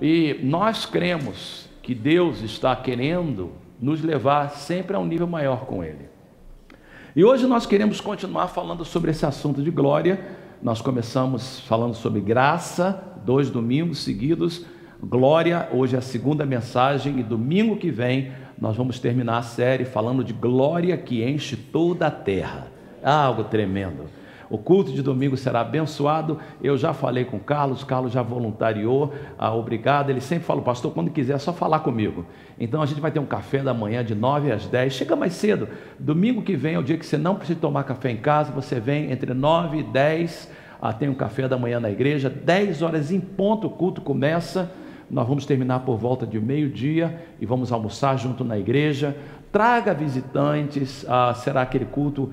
E nós cremos que Deus está querendo nos levar sempre a um nível maior com Ele. E hoje nós queremos continuar falando sobre esse assunto de glória. Nós começamos falando sobre graça, 2 domingos seguidos, glória, hoje é a segunda mensagem, e domingo que vem nós vamos terminar a série falando de glória que enche toda a terra. Algo tremendo. O culto de domingo será abençoado. Eu já falei com o Carlos já voluntariou, obrigado. Ele sempre fala, pastor, quando quiser é só falar comigo. Então a gente vai ter um café da manhã de 9 às 10, chega mais cedo. Domingo que vem é o dia que você não precisa tomar café em casa, você vem entre 9 e 10, tem um café da manhã na igreja, 10 horas em ponto o culto começa. Nós vamos terminar por volta de meio-dia e vamos almoçar junto na igreja. Traga visitantes, será aquele culto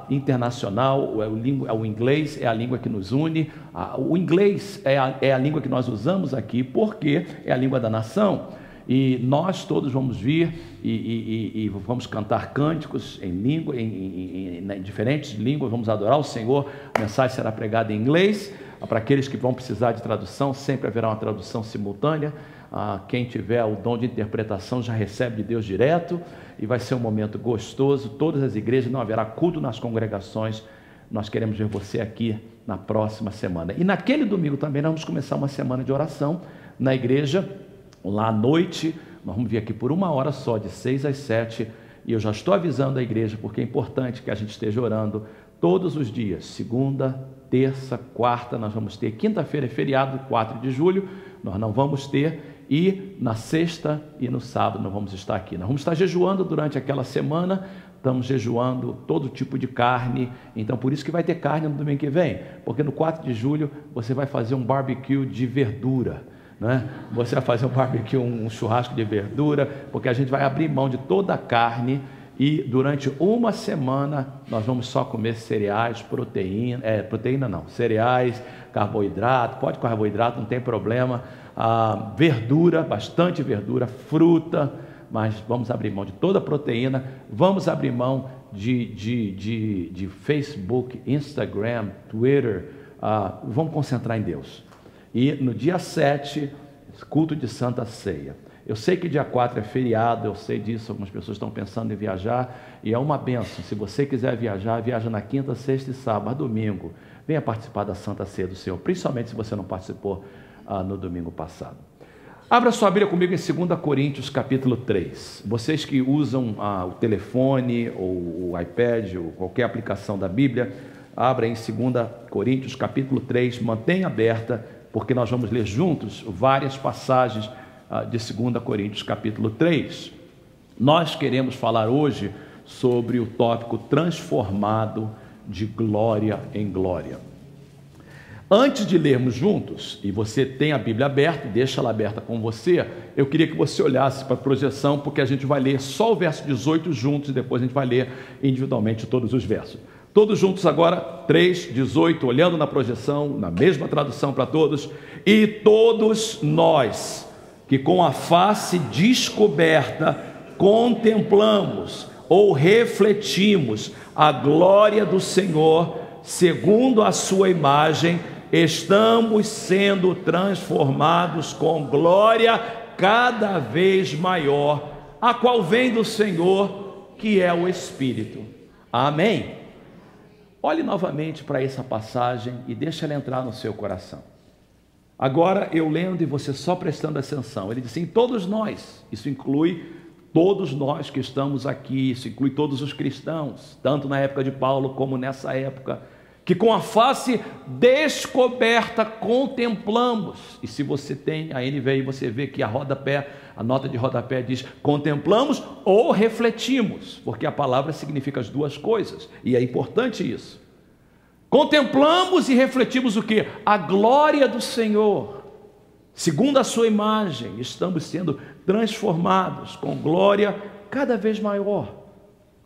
internacional, o inglês é a língua que nos une, o inglês é a língua que nós usamos aqui, porque é a língua da nação, e nós todos vamos vir e vamos cantar cânticos em língua, em diferentes línguas, vamos adorar o Senhor. A mensagem será pregada em inglês, para aqueles que vão precisar de tradução, sempre haverá uma tradução simultânea. Quem tiver o dom de interpretação já recebe de Deus direto, e vai ser um momento gostoso. Todas as igrejas, não haverá culto nas congregações. Nós queremos ver você aqui na próxima semana, e naquele domingo também nós vamos começar uma semana de oração na igreja, lá à noite. Nós vamos vir aqui por 1 hora só, de 6 às 7, e eu já estou avisando a igreja, porque é importante que a gente esteja orando todos os dias, segunda, terça, quarta, nós vamos ter, quinta-feira é feriado, 4 de julho, nós não vamos ter, e na sexta e no sábado nós vamos estar aqui. Nós vamos estar jejuando durante aquela semana, estamos jejuando todo tipo de carne, então por isso que vai ter carne no domingo que vem, porque no 4 de julho você vai fazer um barbecue de verdura, né? Você vai fazer um barbecue, um churrasco de verdura, porque a gente vai abrir mão de toda a carne, e durante uma semana nós vamos só comer cereais, cereais, carboidrato, pode carboidrato, não tem problema, verdura, bastante verdura, fruta, mas vamos abrir mão de toda a proteína, vamos abrir mão de Facebook, Instagram, Twitter, vamos concentrar em Deus. E no dia 7, culto de Santa Ceia. Eu sei que dia 4 é feriado, eu sei disso, algumas pessoas estão pensando em viajar, e é uma bênção. Se você quiser viajar, viaja na quinta, sexta e sábado, domingo. Venha participar da Santa Ceia do Senhor, principalmente se você não participou no domingo passado. Abra sua Bíblia comigo em 2 Coríntios capítulo 3. Vocês que usam o telefone, ou o iPad, ou qualquer aplicação da Bíblia, abra em 2 Coríntios capítulo 3, mantenha aberta, porque nós vamos ler juntos várias passagens de 2 Coríntios capítulo 3. Nós queremos falar hoje sobre o tópico transformado de glória em glória. Antes de lermos juntos, e você tem a Bíblia aberta, deixa ela aberta com você, eu queria que você olhasse para a projeção, porque a gente vai ler só o verso 18 juntos, e depois a gente vai ler individualmente todos os versos. Todos juntos agora, 3, 18, olhando na projeção, na mesma tradução para todos. E todos nós, que com a face descoberta contemplamos ou refletimos a glória do Senhor, segundo a sua imagem, estamos sendo transformados com glória cada vez maior, a qual vem do Senhor, que é o Espírito. Amém? Olhe novamente para essa passagem e deixe ela entrar no seu coração. Agora eu lendo e você só prestando atenção. Ele diz assim: todos nós, isso inclui todos nós que estamos aqui, isso inclui todos os cristãos, tanto na época de Paulo como nessa época, que com a face descoberta contemplamos. E se você tem a NVI, você vê que a nota de rodapé diz contemplamos ou refletimos, porque a palavra significa as duas coisas, e é importante isso. Contemplamos e refletimos o que? A glória do Senhor, segundo a sua imagem, estamos sendo transformados com glória cada vez maior,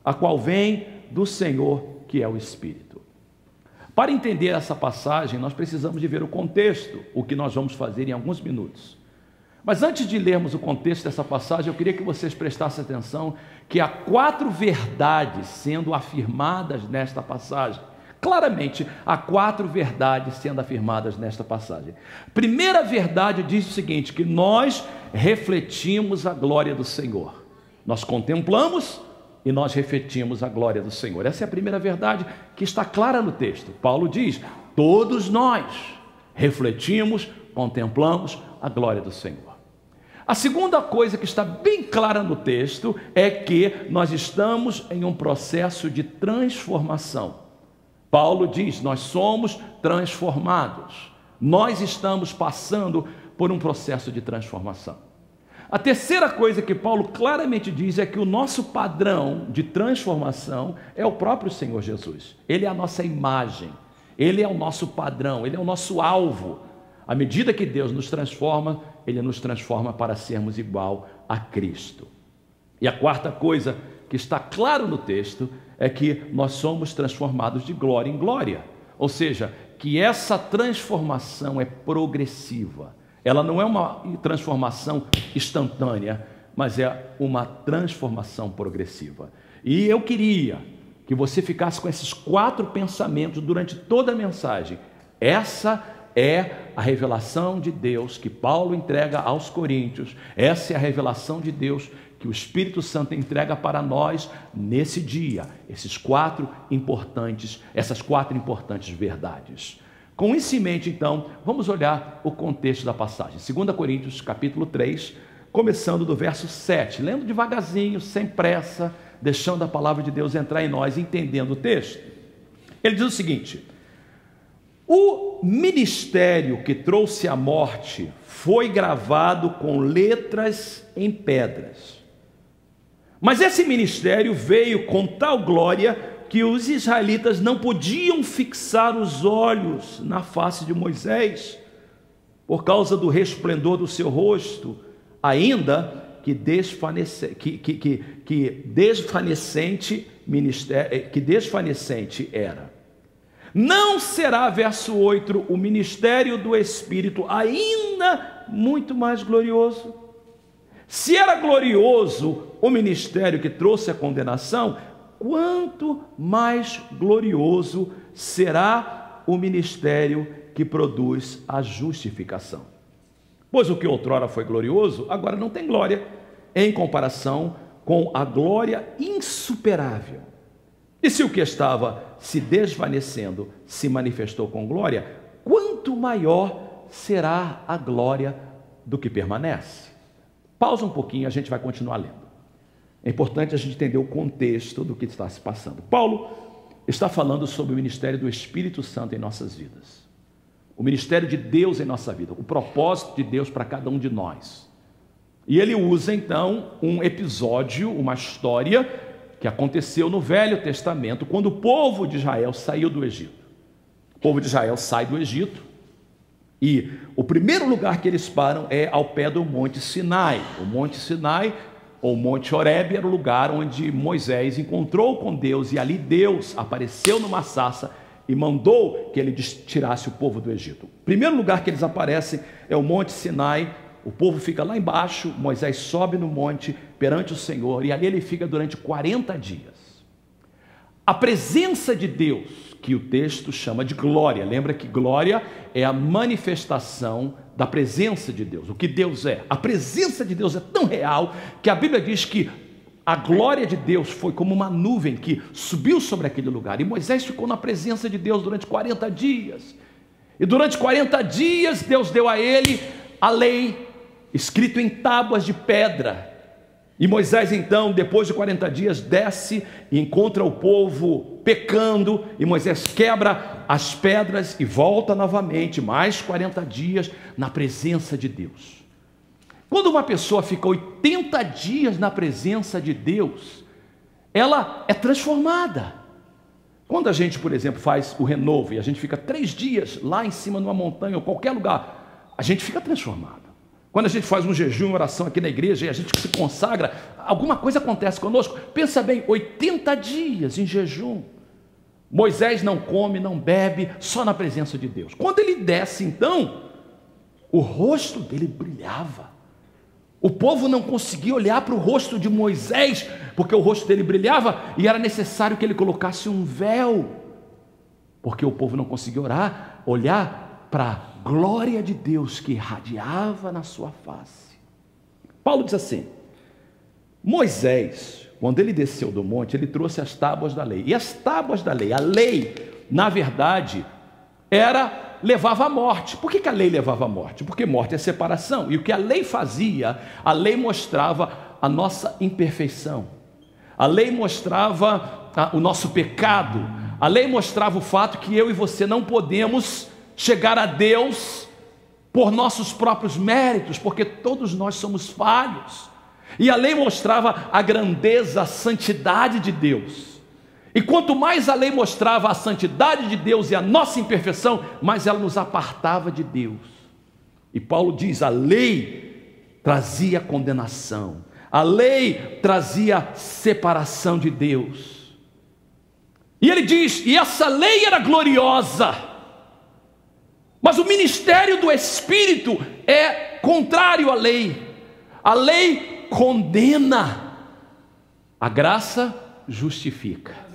a qual vem do Senhor, que é o Espírito. Para entender essa passagem, nós precisamos de ver o contexto, o que nós vamos fazer em alguns minutos. Mas antes de lermos o contexto dessa passagem, eu queria que vocês prestassem atenção que há 4 verdades sendo afirmadas nesta passagem. Claramente, há 4 verdades sendo afirmadas nesta passagem. Primeira verdade diz o seguinte, que nós refletimos a glória do Senhor. Nós contemplamos e nós refletimos a glória do Senhor. Essa é a primeira verdade que está clara no texto. Paulo diz, todos nós refletimos, contemplamos a glória do Senhor. A segunda coisa que está bem clara no texto é que nós estamos em um processo de transformação. Paulo diz, nós somos transformados. Nós estamos passando por um processo de transformação. A terceira coisa que Paulo claramente diz é que o nosso padrão de transformação é o próprio Senhor Jesus. Ele é a nossa imagem, Ele é o nosso padrão, Ele é o nosso alvo. À medida que Deus nos transforma, Ele nos transforma para sermos igual a Cristo. E a quarta coisa que está claro no texto é que nós somos transformados de glória em glória. Ou seja, que essa transformação é progressiva. Ela não é uma transformação instantânea, mas é uma transformação progressiva. E eu queria que você ficasse com esses 4 pensamentos durante toda a mensagem. Essa é a revelação de Deus que Paulo entrega aos Coríntios. Essa é a revelação de Deus que o Espírito Santo entrega para nós nesse dia. Essas 4 importantes verdades. Com isso em mente, então, vamos olhar o contexto da passagem. 2 Coríntios, capítulo 3, começando do verso 7, lendo devagarzinho, sem pressa, deixando a palavra de Deus entrar em nós, entendendo o texto. Ele diz o seguinte: o ministério que trouxe a morte foi gravado com letras em pedras. Mas esse ministério veio com tal glória que os israelitas não podiam fixar os olhos na face de Moisés, por causa do resplendor do seu rosto, ainda que desfanecente era. Não será, verso 8, o ministério do Espírito ainda muito mais glorioso? Se era glorioso o ministério que trouxe a condenação, quanto mais glorioso será o ministério que produz a justificação. Pois o que outrora foi glorioso, agora não tem glória, em comparação com a glória insuperável. E se o que estava se desvanecendo se manifestou com glória, quanto maior será a glória do que permanece? Pausa um pouquinho, a gente vai continuar lendo. É importante a gente entender o contexto do que está se passando. Paulo está falando sobre o ministério do Espírito Santo em nossas vidas. O ministério de Deus em nossa vida, o propósito de Deus para cada um de nós. E ele usa então um episódio, uma história que aconteceu no Velho Testamento, quando o povo de Israel saiu do Egito. O povo de Israel sai do Egito e o primeiro lugar que eles param é ao pé do Monte Sinai. O Monte Sinai, ou Monte Horebe, era o lugar onde Moisés encontrou com Deus, e ali Deus apareceu numa sarça e mandou que ele tirasse o povo do Egito. O primeiro lugar que eles aparecem é o Monte Sinai. O povo fica lá embaixo, Moisés sobe no monte perante o Senhor, e ali ele fica durante 40 dias. A presença de Deus, que o texto chama de glória, lembra que glória é a manifestação da presença de Deus, o que Deus é. A presença de Deus é tão real que a Bíblia diz que a glória de Deus foi como uma nuvem que subiu sobre aquele lugar, e Moisés ficou na presença de Deus durante 40 dias, e durante 40 dias Deus deu a ele a lei, escrito em tábuas de pedra. E Moisés então, depois de 40 dias, desce e encontra o povo pecando, e Moisés quebra as pedras e volta novamente, mais 40 dias na presença de Deus. Quando uma pessoa fica 80 dias na presença de Deus, ela é transformada. Quando a gente, por exemplo, faz o renovo e a gente fica 3 dias lá em cima numa montanha ou qualquer lugar, a gente fica transformado. Quando a gente faz um jejum, uma oração aqui na igreja e a gente se consagra, alguma coisa acontece conosco. Pensa bem, 80 dias em jejum. Moisés não come, não bebe, só na presença de Deus. Quando ele desce então, o rosto dele brilhava. O povo não conseguia olhar para o rosto de Moisés, porque o rosto dele brilhava e era necessário que ele colocasse um véu. porque o povo não conseguia olhar para a glória de Deus que irradiava na sua face. Paulo diz assim: Moisés, quando ele desceu do monte, ele trouxe as tábuas da lei. E as tábuas da lei, a lei, na verdade, levava à morte. Por que a lei levava à morte? Porque morte é separação. E o que a lei fazia, a lei mostrava a nossa imperfeição. A lei mostrava o nosso pecado. A lei mostrava o fato que eu e você não podemos chegar a Deus por nossos próprios méritos, porque todos nós somos falhos. E a lei mostrava a grandeza, a santidade de Deus. E quanto mais a lei mostrava a santidade de Deus e a nossa imperfeição, mais ela nos apartava de Deus. E Paulo diz: a lei trazia condenação, a lei trazia separação de Deus. E ele diz: e essa lei era gloriosa, mas o ministério do Espírito é contrário à lei. A lei condena, a graça justifica.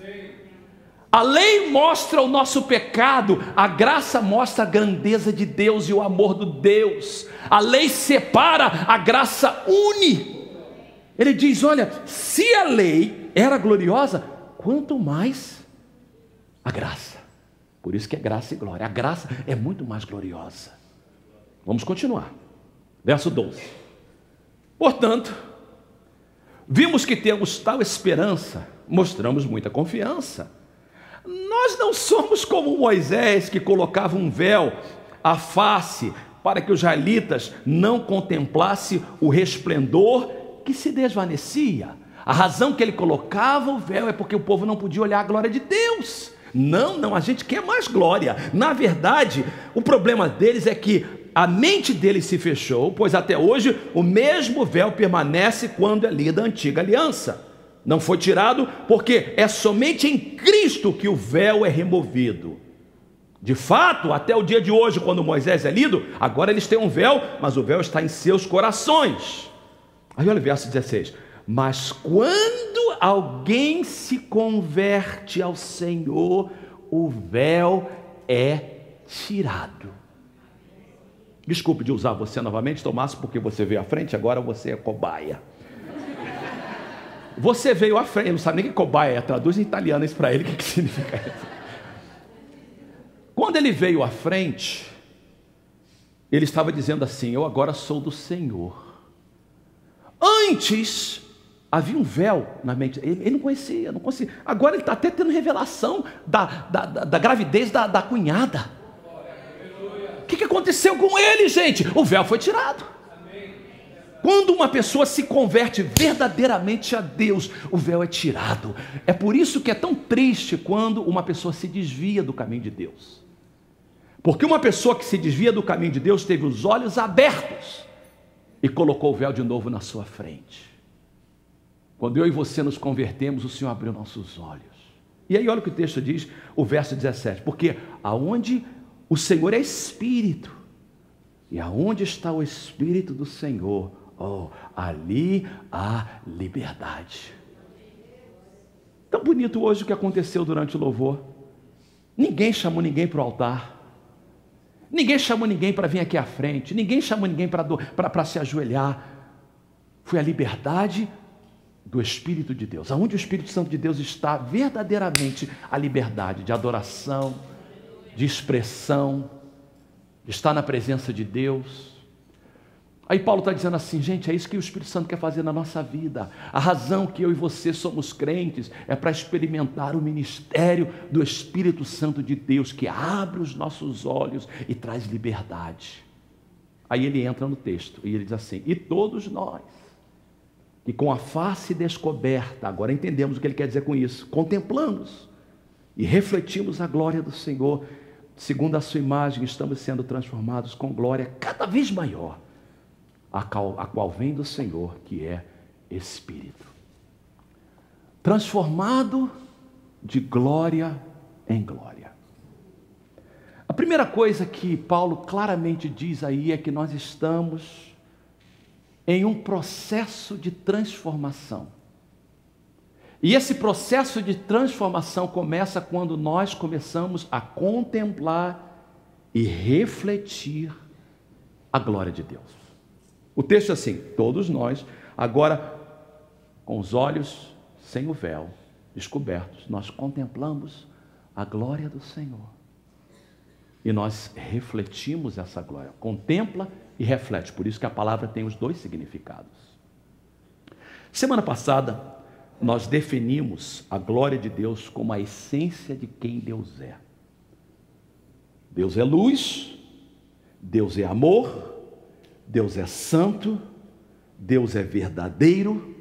A lei mostra o nosso pecado, a graça mostra a grandeza de Deus e o amor do Deus. A lei separa, a graça une. Ele diz: olha, se a lei era gloriosa, quanto mais a graça. Por isso que é graça e glória. A graça é muito mais gloriosa. Vamos continuar. Verso 12. Portanto, vimos que temos tal esperança, mostramos muita confiança. Nós não somos como Moisés, que colocava um véu à face para que os israelitas não contemplassem o resplendor que se desvanecia. A razão que ele colocava o véu é porque o povo não podia olhar a glória de Deus. Não, a gente quer mais glória. Na verdade, o problema deles é que a mente deles se fechou, pois até hoje o mesmo véu permanece quando é lida a antiga aliança. Não foi tirado, porque é somente em Cristo que o véu é removido. De fato, até o dia de hoje, quando Moisés é lido, agora eles têm um véu, mas o véu está em seus corações. Aí olha o verso 16. Mas quando alguém se converte ao Senhor, o véu é tirado. Desculpe de usar você novamente, Tomás, porque você veio à frente, agora você é cobaia. Você veio à frente, não sabe nem que cobaia é, traduz em italiano isso para ele, o que significa isso? Quando ele veio à frente, ele estava dizendo assim: eu agora sou do Senhor. Antes, havia um véu na mente, ele não conhecia, não conseguia. Agora ele está até tendo revelação da gravidez da cunhada. O que aconteceu com ele, gente? O véu foi tirado. Quando uma pessoa se converte verdadeiramente a Deus, o véu é tirado. É por isso que é tão triste quando uma pessoa se desvia do caminho de Deus. Porque uma pessoa que se desvia do caminho de Deus teve os olhos abertos e colocou o véu de novo na sua frente. Quando eu e você nos convertemos, o Senhor abriu nossos olhos. E aí olha o que o texto diz, o verso 17. Porque aonde o Senhor é Espírito, e aonde está o Espírito do Senhor, ali há liberdade. Tão bonito hoje o que aconteceu durante o louvor. Ninguém chamou ninguém para o altar. Ninguém chamou ninguém para vir aqui à frente. Ninguém chamou ninguém para se ajoelhar. Foi a liberdade do Espírito de Deus. Aonde o Espírito Santo de Deus está, verdadeiramente a liberdade de adoração, de expressão, de estar na presença de Deus. Aí Paulo está dizendo assim: gente, é isso que o Espírito Santo quer fazer na nossa vida. A razão que eu e você somos crentes é para experimentar o ministério do Espírito Santo de Deus, que abre os nossos olhos e traz liberdade. Aí ele entra no texto e ele diz assim: e todos nós, que com a face descoberta, agora entendemos o que ele quer dizer com isso, contemplamos e refletimos a glória do Senhor, segundo a sua imagem, estamos sendo transformados com glória cada vez maior, a qual vem do Senhor, que é Espírito. Transformado de glória em glória. A primeira coisa que Paulo claramente diz aí é que nós estamos em um processo de transformação. E esse processo de transformação começa quando nós começamos a contemplar e refletir a glória de Deus. O texto é assim: todos nós, agora com os olhos sem o véu, descobertos, nós contemplamos a glória do Senhor. E nós refletimos essa glória. Contempla e reflete. Por isso que a palavra tem os dois significados. Semana passada, nós definimos a glória de Deus como a essência de quem Deus é. Deus é luz, Deus é amor, Deus é santo, Deus é verdadeiro.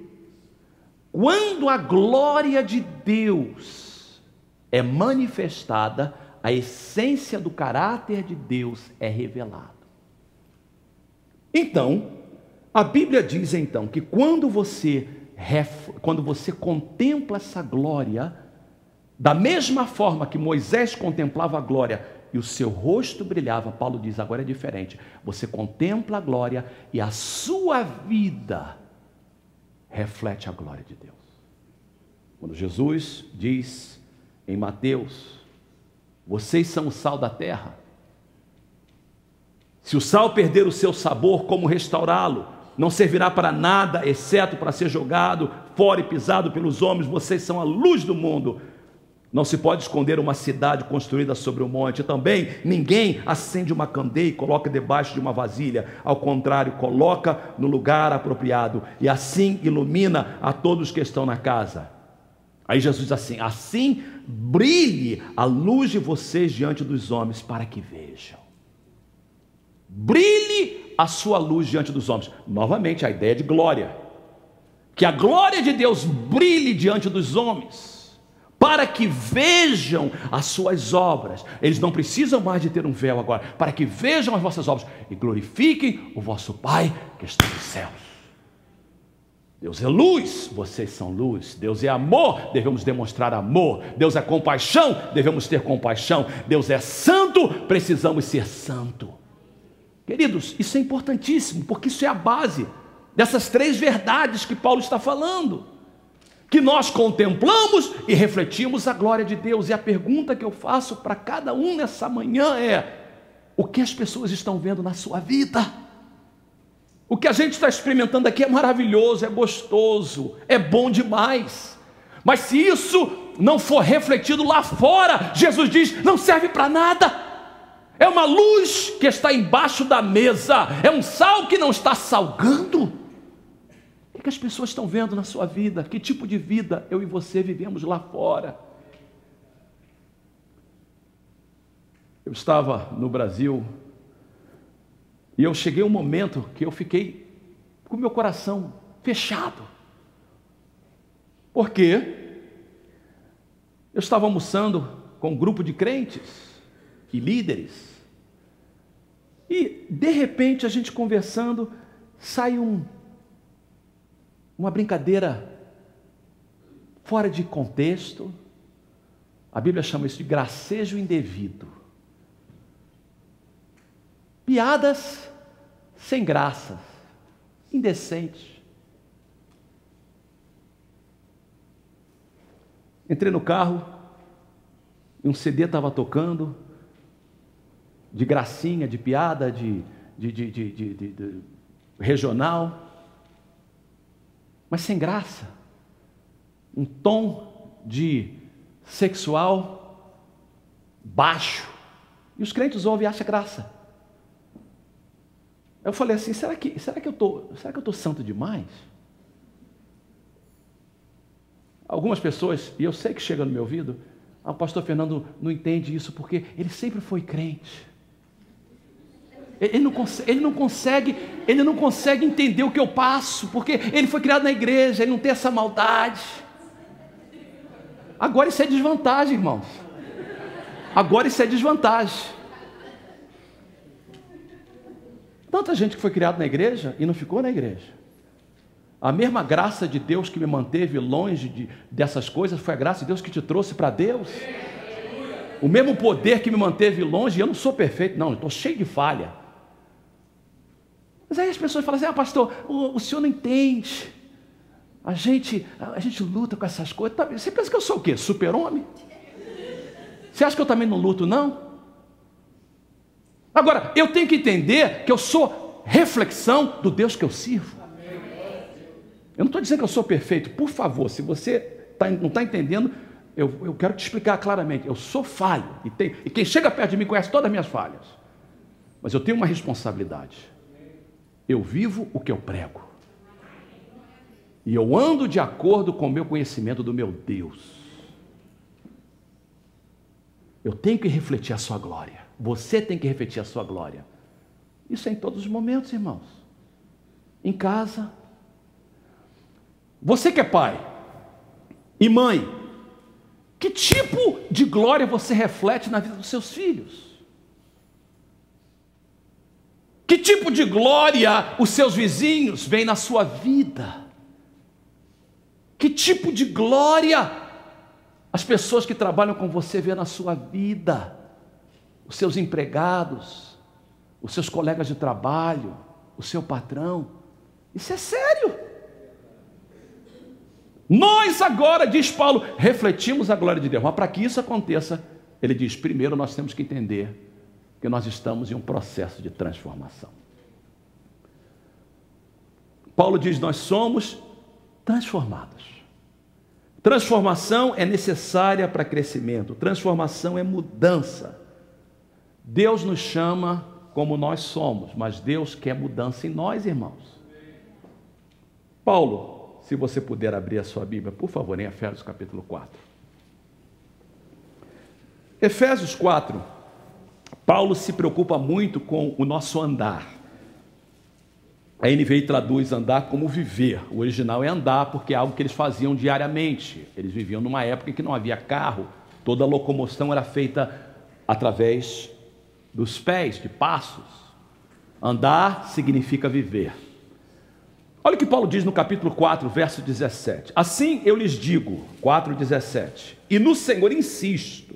Quando a glória de Deus é manifestada, a essência do caráter de Deus é revelada. Então, a Bíblia diz então que quando você contempla essa glória, da mesma forma que Moisés contemplava a glória e o seu rosto brilhava, Paulo diz, agora é diferente. Você contempla a glória e a sua vida reflete a glória de Deus. Quando Jesus diz em Mateus: vocês são o sal da terra. Se o sal perder o seu sabor, como restaurá-lo? Não servirá para nada, exceto para ser jogado fora e pisado pelos homens. Vocês são a luz do mundo. Não se pode esconder uma cidade construída sobre um monte. Também ninguém acende uma candeia e coloca debaixo de uma vasilha. Ao contrário, coloca no lugar apropriado, e assim ilumina a todos que estão na casa. Aí Jesus diz assim: assim brilhe a luz de vocês diante dos homens, para que vejam. Brilhe a sua luz diante dos homens. Novamente a ideia de glória. Que a glória de Deus brilhe diante dos homens, para que vejam as suas obras. Eles não precisam mais de ter um véu agora, para que vejam as vossas obras e glorifiquem o vosso Pai que está nos céus. Deus é luz, vocês são luz. Deus é amor, devemos demonstrar amor. Deus é compaixão, devemos ter compaixão. Deus é santo, precisamos ser santo. Queridos, isso é importantíssimo, porque isso é a base dessas três verdades que Paulo está falando, que nós contemplamos e refletimos a glória de Deus. E a pergunta que eu faço para cada um nessa manhã é: o que as pessoas estão vendo na sua vida? O que a gente está experimentando aqui é maravilhoso, é gostoso, é bom demais, mas se isso não for refletido lá fora, Jesus diz, não serve para nada. É uma luz que está embaixo da mesa, é um sal que não está salgando. O que as pessoas estão vendo na sua vida? Que tipo de vida eu e você vivemos lá fora? Eu estava no Brasil e eu cheguei a um momento que eu fiquei com meu coração fechado. Por quê? Eu estava almoçando com um grupo de crentes e líderes, e de repente a gente conversando, sai uma brincadeira fora de contexto. A Bíblia chama isso de gracejo indevido. Piadas sem graça, indecentes. Entrei no carro e um CD estava tocando, de gracinha, de piada, de regional, mas sem graça, um tom de sexual baixo, e os crentes ouvem e acham graça. Eu falei assim, será que eu tô santo demais? Algumas pessoas, e eu sei que chega no meu ouvido, o pastor Fernando não entende isso porque ele sempre foi crente. Ele não consegue entender o que eu passo, porque ele foi criado na igreja, ele não tem essa maldade. Agora isso é desvantagem, irmãos. Agora isso é desvantagem. Tanta gente que foi criada na igreja e não ficou na igreja. A mesma graça de Deus que me manteve longe dessas coisas foi a graça de Deus que te trouxe para Deus. O mesmo poder que me manteve longe, e eu não sou perfeito, não, eu estou cheio de falha. Mas aí as pessoas falam assim, pastor, o senhor não entende. A gente luta com essas coisas. Você pensa que eu sou o quê? Super-homem? Você acha que eu também não luto, não? Agora, eu tenho que entender que eu sou reflexão do Deus que eu sirvo. Eu não estou dizendo que eu sou perfeito. Por favor, se você não está entendendo, eu quero te explicar claramente. Eu sou falho. E quem chega perto de mim conhece todas as minhas falhas. Mas eu tenho uma responsabilidade. Eu vivo o que eu prego. E eu ando de acordo com o meu conhecimento do meu Deus. Eu tenho que refletir a sua glória. Você tem que refletir a sua glória. Isso é em todos os momentos, irmãos. Em casa. Você que é pai e mãe, que tipo de glória você reflete na vida dos seus filhos? Que tipo de glória os seus vizinhos veem na sua vida? Que tipo de glória as pessoas que trabalham com você veem na sua vida? Os seus empregados, os seus colegas de trabalho, o seu patrão. Isso é sério. Nós agora, diz Paulo, refletimos a glória de Deus. Mas para que isso aconteça, ele diz, primeiro nós temos que entender que nós estamos em um processo de transformação. Paulo diz, nós somos transformados. Transformação é necessária para crescimento. Transformação é mudança. Deus nos chama como nós somos, mas Deus quer mudança em nós, irmãos. Paulo, se você puder abrir a sua Bíblia, por favor, em Efésios capítulo 4. Efésios 4, Paulo se preocupa muito com o nosso andar. A NVI traduz andar como viver. O original é andar, porque é algo que eles faziam diariamente. Eles viviam numa época em que não havia carro, toda a locomoção era feita através dos pés, de passos. Andar significa viver. Olha o que Paulo diz no capítulo 4, verso 17. Assim eu lhes digo, 4,17, e no Senhor insisto,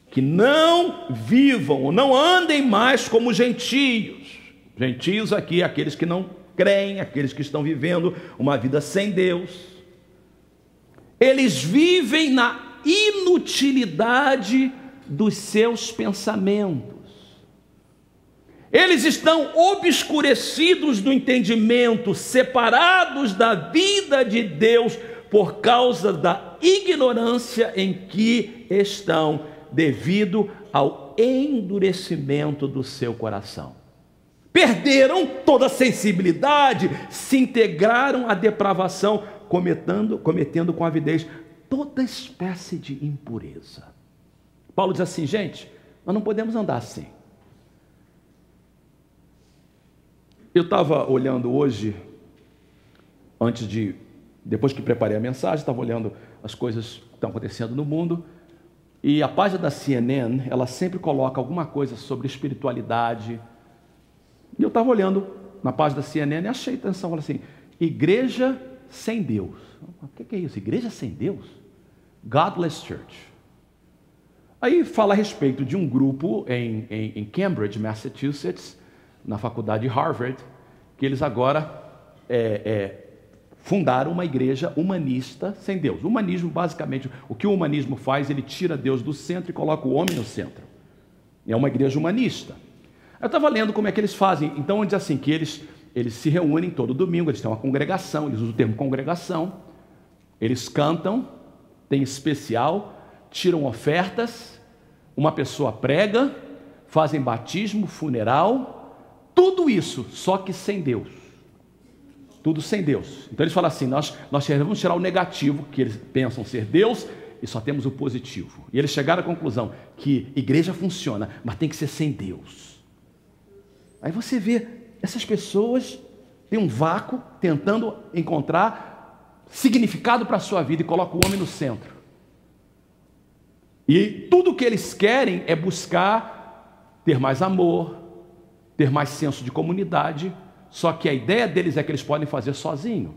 que não vivam, ou não andem mais como gentios. Gentios aqui, aqueles que não creem, aqueles que estão vivendo uma vida sem Deus. Eles vivem na inutilidade dos seus pensamentos. Eles estão obscurecidos do entendimento, separados da vida de Deus por causa da ignorância em que estão, devido ao endurecimento do seu coração. Perderam toda a sensibilidade, se integraram à depravação, cometendo com avidez toda espécie de impureza. Paulo diz assim, gente, nós não podemos andar assim. Eu estava olhando hoje, depois que preparei a mensagem, estava olhando as coisas que estão acontecendo no mundo, e a página da CNN, ela sempre coloca alguma coisa sobre espiritualidade. E eu estava olhando na página da CNN e achei atenção, falei assim, igreja sem Deus. O que é isso? Igreja sem Deus? Godless Church. Aí fala a respeito de um grupo em Cambridge, Massachusetts, na faculdade de Harvard, que eles agora fundaram uma igreja humanista sem Deus. O humanismo, basicamente, o que o humanismo faz, ele tira Deus do centro e coloca o homem no centro. É uma igreja humanista. Eu estava lendo como é que eles fazem. Então, diz assim, que eles se reúnem todo domingo, eles têm uma congregação, eles usam o termo congregação, eles cantam, tem especial, tiram ofertas, uma pessoa prega, fazem batismo, funeral, tudo isso, só que sem Deus. Tudo sem Deus. Então eles falam assim, nós vamos tirar o negativo, que eles pensam ser Deus, e só temos o positivo. E eles chegaram à conclusão que igreja funciona, mas tem que ser sem Deus. Aí você vê, essas pessoas têm um vácuo, tentando encontrar significado para a sua vida, e colocam o homem no centro. E tudo que eles querem é buscar ter mais amor, ter mais senso de comunidade, só que a ideia deles é que eles podem fazer sozinho.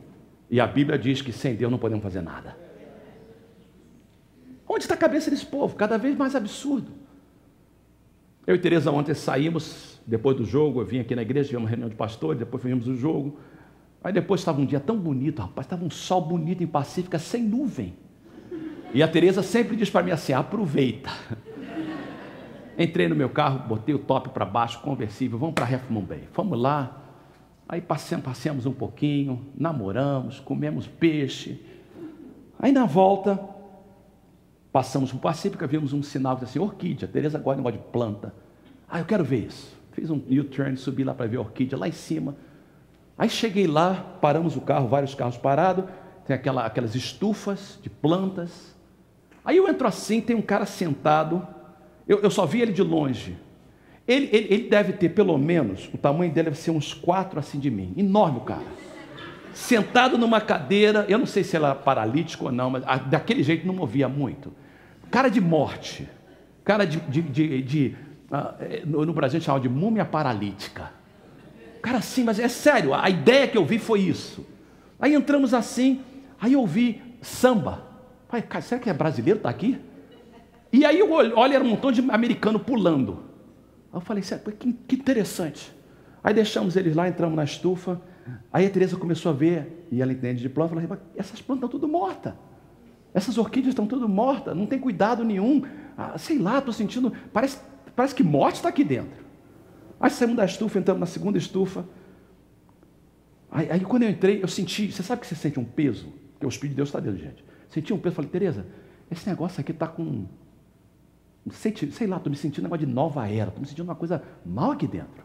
E a Bíblia diz que sem Deus não podemos fazer nada. Onde está a cabeça desse povo? Cada vez mais absurdo. Eu e Tereza ontem saímos, depois do jogo, eu vim aqui na igreja, tivemos uma reunião de pastores, depois fizemos o jogo. Aí depois estava um dia tão bonito, rapaz, estava um sol bonito em Pacífica, sem nuvem. E a Tereza sempre diz para mim assim, aproveita. Entrei no meu carro, botei o top para baixo, conversível, vamos para Half Moon Bay. Fomos lá, aí passeamos um pouquinho, namoramos, comemos peixe. Aí na volta, passamos por Pacífica, vimos um sinal que dizia assim, orquídea. A Tereza gosta de negócio de planta. Ah, eu quero ver isso. Fiz um U-turn, subi lá para ver a orquídea, lá em cima. Aí cheguei lá, paramos o carro, vários carros parados, tem aquelas estufas de plantas. Aí eu entro assim, tem um cara sentado, eu só vi ele de longe. Ele deve ter pelo menos, o tamanho dele deve ser uns 4 assim de mim, enorme o cara. Sentado numa cadeira, eu não sei se ele era paralítico ou não, mas daquele jeito não movia muito. Cara de morte, cara no Brasil a gente chama de múmia paralítica. Cara assim, mas é sério, a ideia que eu vi foi isso. Aí entramos assim, aí eu vi samba. Falei, cara, será que é brasileiro que está aqui? E aí eu olho, era um montão de americano pulando. Aí eu falei, que interessante. Aí deixamos eles lá, entramos na estufa. Aí a Tereza começou a ver, e ela entende de planta, falou, essas plantas estão tudo mortas. Essas orquídeas estão tudo mortas, não tem cuidado nenhum. Ah, sei lá, estou sentindo, parece que morte está aqui dentro. Aí saímos da estufa, entramos na segunda estufa. Aí quando eu entrei, eu senti, você sabe que você sente um peso? Porque o Espírito de Deus está dentro, gente. Senti um peso, falei, Tereza, esse negócio aqui está com, sei lá, estou me sentindo um negócio de nova era, estou me sentindo uma coisa mal aqui dentro.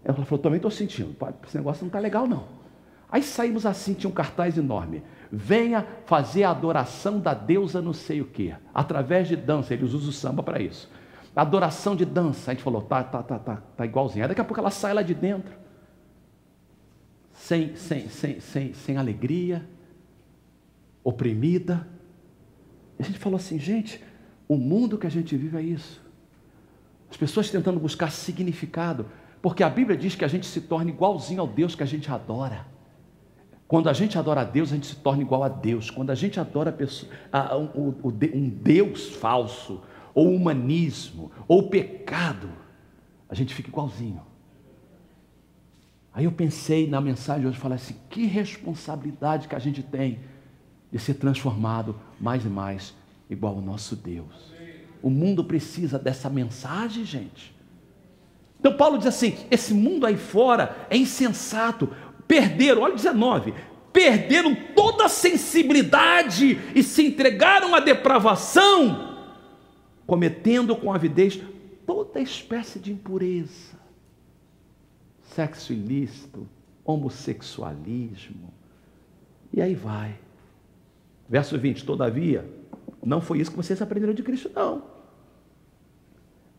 Ela falou, também estou sentindo, esse negócio não está legal não. Aí saímos assim, tinha um cartaz enorme, venha fazer a adoração da deusa não sei o que, através de dança, eles usam o samba para isso. Adoração de dança, a gente falou, tá igualzinho. Aí daqui a pouco ela sai lá de dentro, sem alegria, oprimida. E a gente falou assim, gente, o mundo que a gente vive é isso. As pessoas tentando buscar significado, porque a Bíblia diz que a gente se torna igualzinho ao Deus que a gente adora. Quando a gente adora a Deus, a gente se torna igual a Deus. Quando a gente adora um Deus falso, ou humanismo, ou pecado, a gente fica igualzinho. Aí eu pensei na mensagem hoje, falei assim, que responsabilidade que a gente tem de ser transformado mais e mais igual ao nosso Deus. O mundo precisa dessa mensagem, gente. Então Paulo diz assim, esse mundo aí fora é insensato, perderam, olha 19, perderam toda a sensibilidade e se entregaram à depravação, cometendo com avidez toda espécie de impureza, sexo ilícito, homossexualismo, e aí vai. Verso 20, todavia, não foi isso que vocês aprenderam de Cristo, não.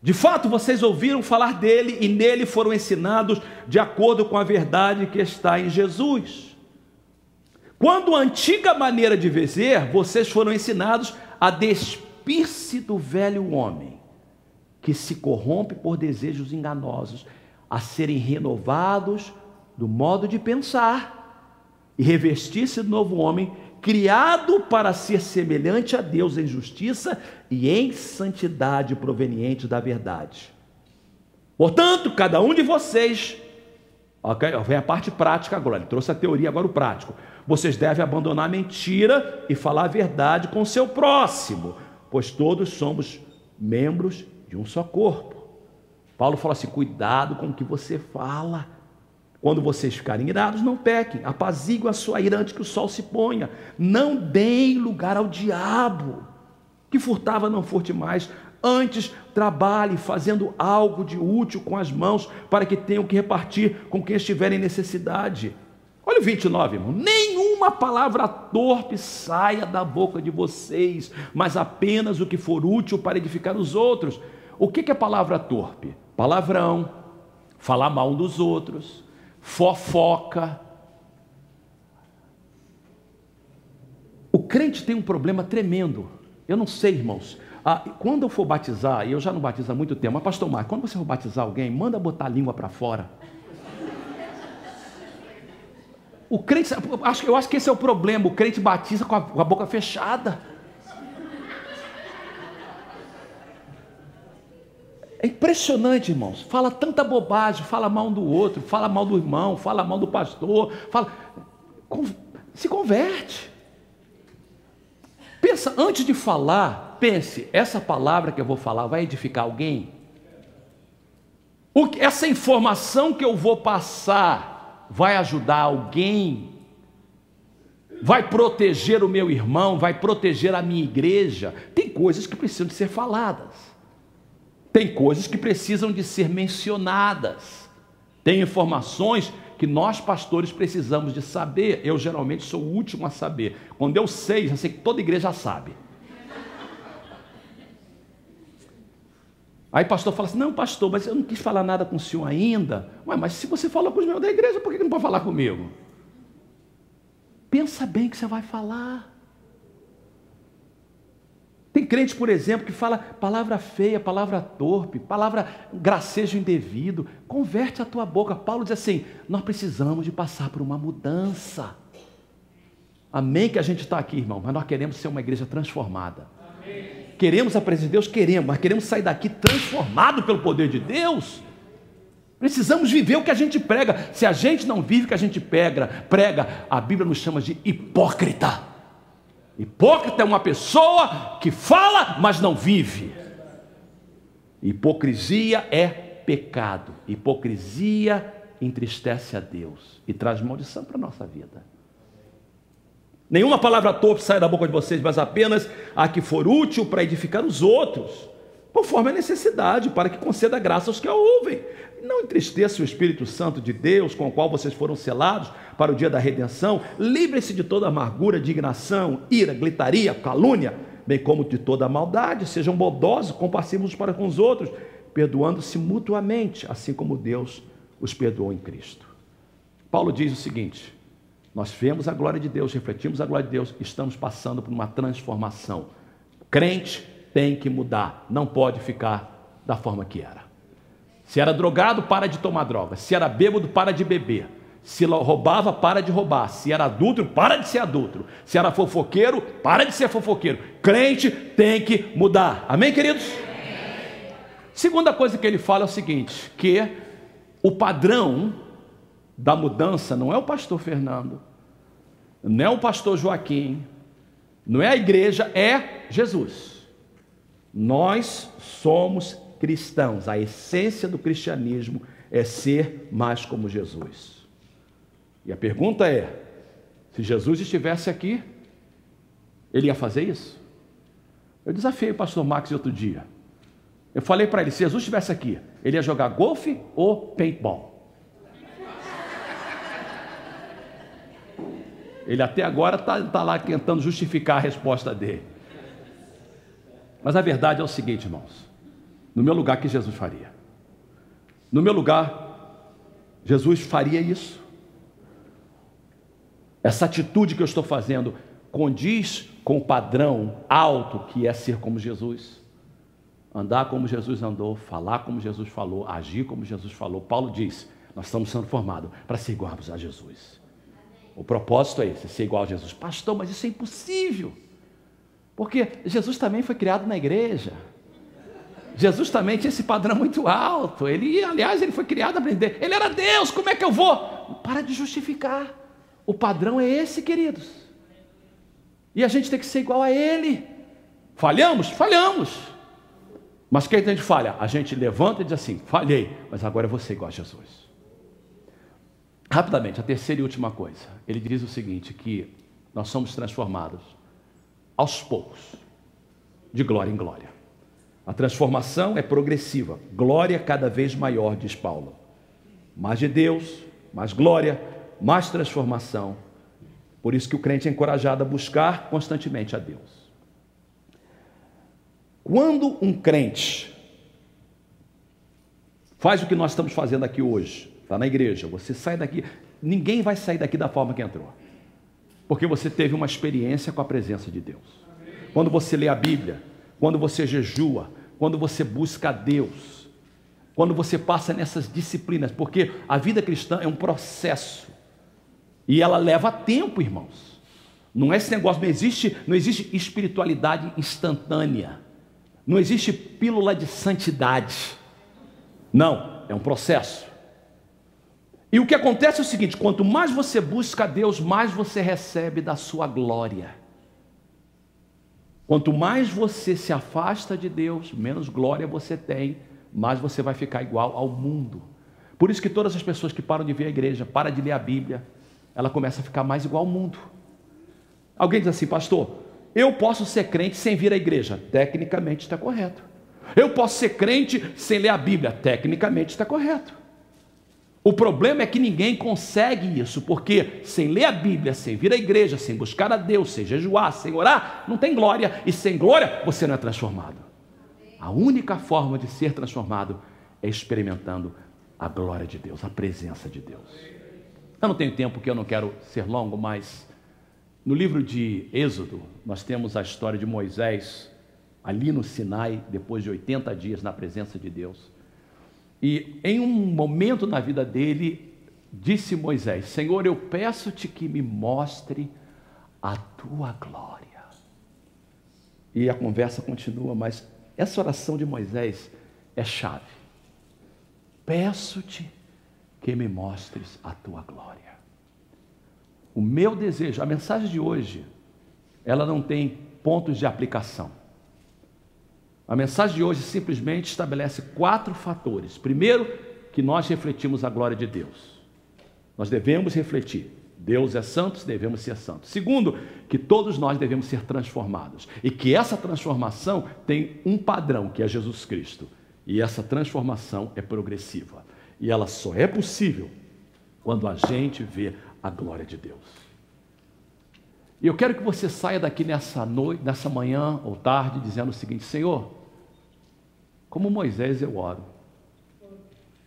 De fato, vocês ouviram falar dele e nele foram ensinados de acordo com a verdade que está em Jesus. Quando a antiga maneira de viver, vocês foram ensinados a despir-se do velho homem, que se corrompe por desejos enganosos, a serem renovados do modo de pensar e revestir-se do novo homem, criado para ser semelhante a Deus em justiça e em santidade proveniente da verdade. Portanto, cada um de vocês, okay, vem a parte prática agora, ele trouxe a teoria, agora o prático. Vocês devem abandonar a mentira e falar a verdade com o seu próximo, pois todos somos membros de um só corpo. Paulo fala assim, cuidado com o que você fala. Quando vocês ficarem irados, não pequem, apaziguem a sua ira antes que o sol se ponha. Não deem lugar ao diabo. Que furtava, não furte mais. Antes, trabalhe fazendo algo de útil com as mãos, para que tenham que repartir com quem estiver em necessidade. Olha o 29, irmão. Nenhuma palavra torpe saia da boca de vocês, mas apenas o que for útil para edificar os outros. O que é palavra torpe? Palavrão, falar mal dos outros, fofoca. O crente tem um problema tremendo. Eu não sei, irmãos. Quando eu for batizar, e eu já não batizo há muito tempo, mas pastor Marcos, quando você for batizar alguém, manda botar a língua para fora. O crente, eu acho que esse é o problema. O crente batiza com a boca fechada. É impressionante, irmãos. Fala tanta bobagem, fala mal um do outro, fala mal do irmão, fala mal do pastor, se converte. Pensa, antes de falar, pense, essa palavra que eu vou falar vai edificar alguém? Essa informação que eu vou passar vai ajudar alguém? Vai proteger o meu irmão? Vai proteger a minha igreja? Tem coisas que precisam de ser faladas. Tem coisas que precisam de ser mencionadas. Tem informações que nós pastores precisamos de saber. Eu geralmente sou o último a saber. Quando eu sei, já sei que toda igreja sabe. Aí o pastor fala assim: não, pastor, mas eu não quis falar nada com o senhor ainda. Ué, mas se você falou com os meus da igreja, por que não pode falar comigo? Pensa bem o que você vai falar. Tem crente, por exemplo, que fala palavra feia, palavra torpe, palavra gracejo indevido. Converte a tua boca. Paulo diz assim: nós precisamos de passar por uma mudança. Amém que a gente está aqui, irmão, mas nós queremos ser uma igreja transformada. Amém. Queremos a presença de Deus? Queremos, mas queremos sair daqui transformado pelo poder de Deus. Precisamos viver o que a gente prega. Se a gente não vive o que a gente prega, a Bíblia nos chama de hipócrita. Hipócrita é uma pessoa que fala, mas não vive. Hipocrisia é pecado. Hipocrisia entristece a Deus e traz maldição para a nossa vida. Nenhuma palavra torpe sai da boca de vocês, mas apenas a que for útil para edificar os outros, conforme a necessidade, para que conceda graça aos que a ouvem. Não entristeça o Espírito Santo de Deus, com o qual vocês foram selados para o dia da redenção. Livrem-se de toda amargura, indignação, ira, gritaria, calúnia, bem como de toda maldade. Sejam bondosos, compassivos para com os outros, perdoando-se mutuamente, assim como Deus os perdoou em Cristo. Paulo diz o seguinte: nós vemos a glória de Deus, refletimos a glória de Deus, estamos passando por uma transformação. O crente tem que mudar, não pode ficar da forma que era. Se era drogado, para de tomar droga. Se era bêbado, para de beber. Se roubava, para de roubar. Se era adúltero, para de ser adúltero. Se era fofoqueiro, para de ser fofoqueiro. Crente tem que mudar. Amém, queridos? Amém. Segunda coisa que ele fala é o seguinte: que o padrão da mudança não é o pastor Fernando, não é o pastor Joaquim, não é a igreja, é Jesus. Nós somos cristãos. A essência do cristianismo é ser mais como Jesus. E a pergunta é: se Jesus estivesse aqui, ele ia fazer isso? Eu desafiei o pastor Max outro dia. Eu falei para ele: se Jesus estivesse aqui, ele ia jogar golfe ou paintball? Ele até agora está lá tentando justificar a resposta dele. Mas a verdade é o seguinte, irmãos: no meu lugar, que Jesus faria? No meu lugar, Jesus faria isso? Essa atitude que eu estou fazendo condiz com o padrão alto que é ser como Jesus? Andar como Jesus andou, falar como Jesus falou, agir como Jesus falou. Paulo diz: nós estamos sendo formados para ser iguais a Jesus. O propósito é esse, ser igual a Jesus. Pastor, mas isso é impossível, porque Jesus também foi criado na igreja. Jesus também tinha esse padrão muito alto. Aliás, ele foi criado a aprender. Ele era Deus, como é que eu vou? Para de justificar. O padrão é esse, queridos. E a gente tem que ser igual a ele. Falhamos? Falhamos. Mas quem a gente falha? A gente levanta e diz assim: falhei, mas agora eu vou ser igual a Jesus. Rapidamente, a terceira e última coisa. Ele diz o seguinte: que nós somos transformados aos poucos, de glória em glória. A transformação é progressiva, glória cada vez maior, diz Paulo. Mais de Deus, mais glória, mais transformação. Por isso que o crente é encorajado a buscar constantemente a Deus. Quando um crente faz o que nós estamos fazendo aqui hoje, está na igreja, você sai daqui, ninguém vai sair daqui da forma que entrou, porque você teve uma experiência com a presença de Deus. Quando você lê a Bíblia, quando você jejua, quando você busca a Deus, quando você passa nessas disciplinas, porque a vida cristã é um processo, e ela leva tempo, irmãos. Não é esse negócio, não existe espiritualidade instantânea, não existe pílula de santidade. Não, é um processo. E o que acontece é o seguinte: quanto mais você busca a Deus, mais você recebe da sua glória. Quanto mais você se afasta de Deus, menos glória você tem, mais você vai ficar igual ao mundo. Por isso que todas as pessoas que param de vir à igreja, param de ler a Bíblia, ela começa a ficar mais igual ao mundo. Alguém diz assim: pastor, eu posso ser crente sem vir à igreja. Tecnicamente está correto. Eu posso ser crente sem ler a Bíblia. Tecnicamente está correto. O problema é que ninguém consegue isso, porque sem ler a Bíblia, sem vir à igreja, sem buscar a Deus, sem jejuar, sem orar, não tem glória, e sem glória você não é transformado. A única forma de ser transformado é experimentando a glória de Deus, a presença de Deus. Eu não tenho tempo, porque eu não quero ser longo, mas no livro de Êxodo, nós temos a história de Moisés, ali no Sinai, depois de 80 dias na presença de Deus. E em um momento na vida dele, disse Moisés: Senhor, eu peço-te que me mostre a tua glória. E a conversa continua, mas essa oração de Moisés é chave. Peço-te que me mostres a tua glória. O meu desejo, a mensagem de hoje, ela não tem pontos de aplicação. A mensagem de hoje simplesmente estabelece 4 fatores. Primeiro, que nós refletimos a glória de Deus. Nós devemos refletir. Deus é santo, devemos ser santos. Segundo, que todos nós devemos ser transformados. E que essa transformação tem um padrão, que é Jesus Cristo. E essa transformação é progressiva. E ela só é possível quando a gente vê a glória de Deus. E eu quero que você saia daqui nessa noite, nessa manhã ou tarde, dizendo o seguinte: Senhor, como Moisés eu oro,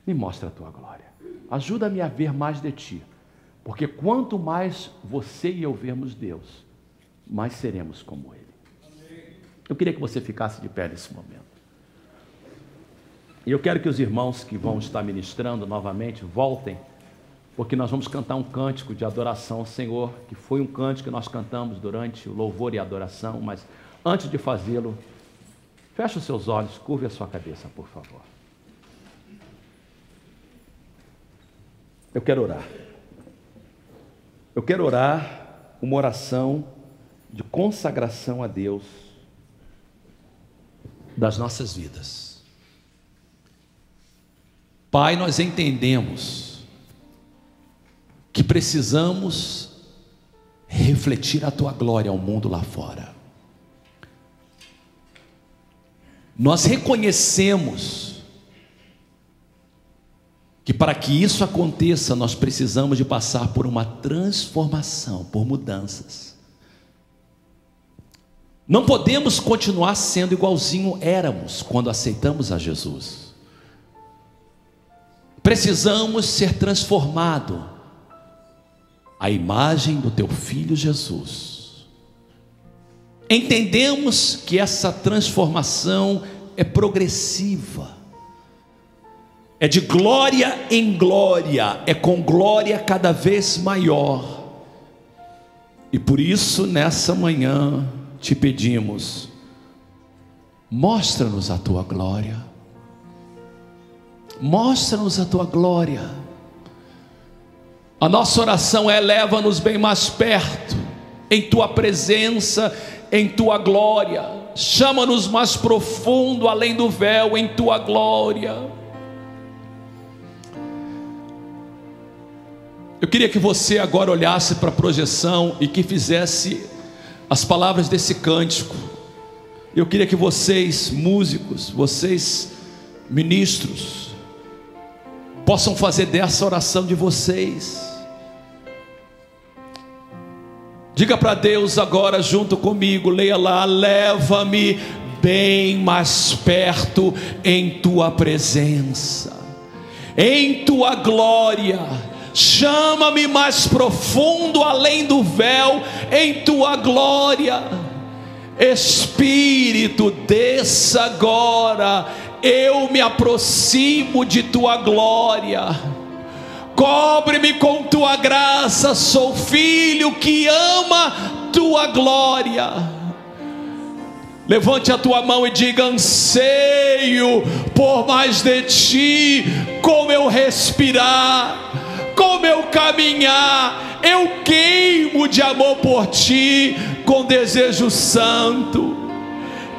me mostra a tua glória, ajuda-me a ver mais de ti, porque quanto mais você e eu vermos Deus, mais seremos como Ele. Eu queria que você ficasse de pé nesse momento, e eu quero que os irmãos que vão estar ministrando novamente voltem, porque nós vamos cantar um cântico de adoração ao Senhor, que foi um cântico que nós cantamos durante o louvor e a adoração, mas antes de fazê-lo, feche os seus olhos, curve a sua cabeça, por favor. Eu quero orar. Eu quero orar uma oração de consagração a Deus das nossas vidas. Pai, nós entendemos que precisamos refletir a tua glória ao mundo lá fora. Nós reconhecemos que para que isso aconteça, nós precisamos de passar por uma transformação, por mudanças. Não podemos continuar sendo igualzinho éramos quando aceitamos a Jesus. Precisamos ser transformados à imagem do teu Filho Jesus. Entendemos que essa transformação é progressiva, é de glória em glória, é com glória cada vez maior. E por isso nessa manhã te pedimos: mostra-nos a tua glória, mostra-nos a tua glória. A nossa oração é: leva-nos bem mais perto, em tua presença, em tua glória. Chama-nos mais profundo, além do véu, em tua glória. Eu queria que você agora olhasse para a projeção e que fizesse as palavras desse cântico. Eu queria que vocês, músicos, vocês, ministros, possam fazer dessa oração de vocês. Diga para Deus agora junto comigo, leia lá: leva-me bem mais perto em tua presença, em tua glória. Chama-me mais profundo, além do véu, em tua glória. Espírito, desça agora. Eu me aproximo de tua glória. Cobre-me com tua graça. Sou filho que ama tua glória. Levante a tua mão e diga: anseio por mais de ti, como eu respirar, como eu caminhar, eu queimo de amor por ti com desejo santo.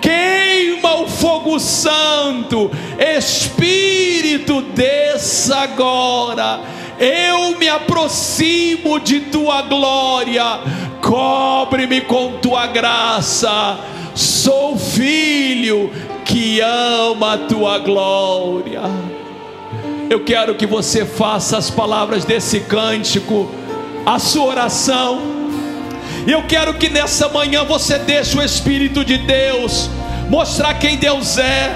Queima o fogo santo, Espírito, desça agora. Eu me aproximo de tua glória, cobre-me com tua graça. Sou filho que ama a tua glória. Eu quero que você faça as palavras desse cântico a sua oração. Eu quero que nessa manhã você deixe o Espírito de Deus mostrar quem Deus é.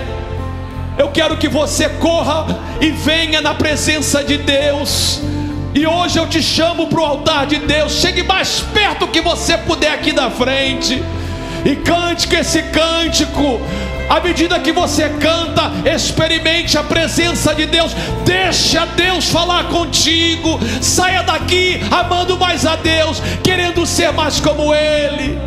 Eu quero que você corra e venha na presença de Deus. E hoje eu te chamo para o altar de Deus. Chegue mais perto que você puder aqui da frente e cante esse cântico. À medida que você canta, experimente a presença de Deus. Deixa Deus falar contigo. Saia daqui amando mais a Deus, querendo ser mais como Ele.